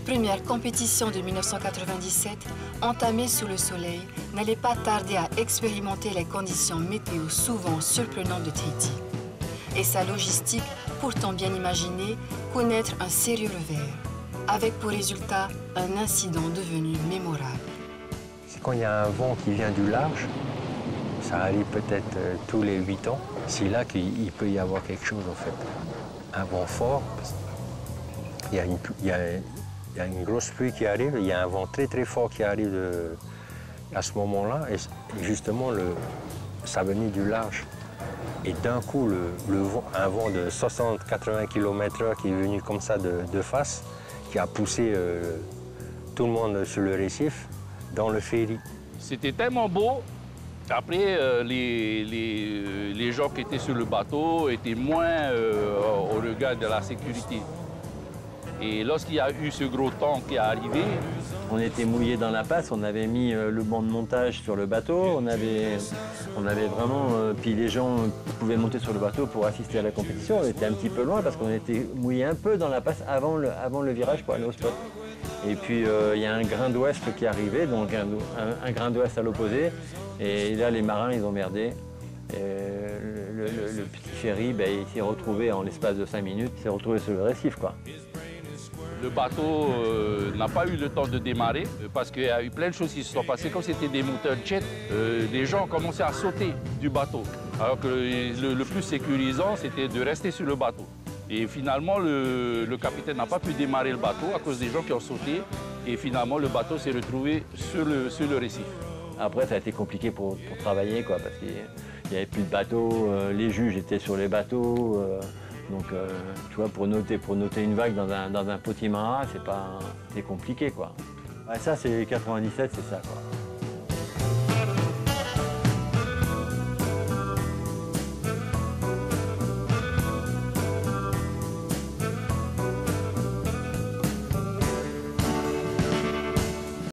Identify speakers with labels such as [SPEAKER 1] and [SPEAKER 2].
[SPEAKER 1] première compétition de 1997, entamée sous le soleil, n'allait pas tarder à expérimenter les conditions météo souvent surprenantes de Tahiti. Et sa logistique, pourtant bien imaginée, connaître un sérieux revers, avec pour résultat un incident devenu mémorable.
[SPEAKER 2] C'est quand il y a un vent qui vient du large, ça arrive peut-être tous les 8 ans, c'est là qu'il peut y avoir quelque chose en fait. Un vent fort, il y a une grosse pluie qui arrive, il y a un vent très très fort qui arrive à ce moment-là, et justement ça venait du large. Et d'un coup, un vent de 60-80 km/h qui est venu comme ça de face, qui a poussé tout le monde sur le récif, dans le ferry.
[SPEAKER 3] C'était tellement beau. Après, les gens qui étaient sur le bateau étaient moins au regard de la sécurité. Et lorsqu'il y a eu ce gros temps qui est arrivé...
[SPEAKER 4] On était mouillés dans la passe, on avait mis le banc de montage sur le bateau, on avait vraiment... puis les gens pouvaient monter sur le bateau pour assister à la compétition. On était un petit peu loin parce qu'on était mouillés un peu dans la passe avant le virage pour aller au spot. Et puis il y a un grain d'ouest qui arrivait, donc un grain d'ouest à l'opposé. Et là, les marins, ils ont merdé. Le petit ferry, ben, il s'est retrouvé en l'espace de 5 minutes, il s'est retrouvé sur le récif, quoi.
[SPEAKER 3] Le bateau n'a pas eu le temps de démarrer parce qu'il y a eu plein de choses qui se sont passées. Comme c'était des moteurs jet, les gens ont commencé à sauter du bateau. Alors que le plus sécurisant, c'était de rester sur le bateau. Et finalement, le capitaine n'a pas pu démarrer le bateau à cause des gens qui ont sauté. Et finalement, le bateau s'est retrouvé sur le récif.
[SPEAKER 4] Après, ça a été compliqué pour travailler, quoi, parce qu'il n'y avait plus de bateaux, les juges étaient sur les bateaux. Donc, tu vois, pour noter une vague dans un potimarra, c'est compliqué, quoi. Ouais, ça, c'est 97, c'est ça, quoi.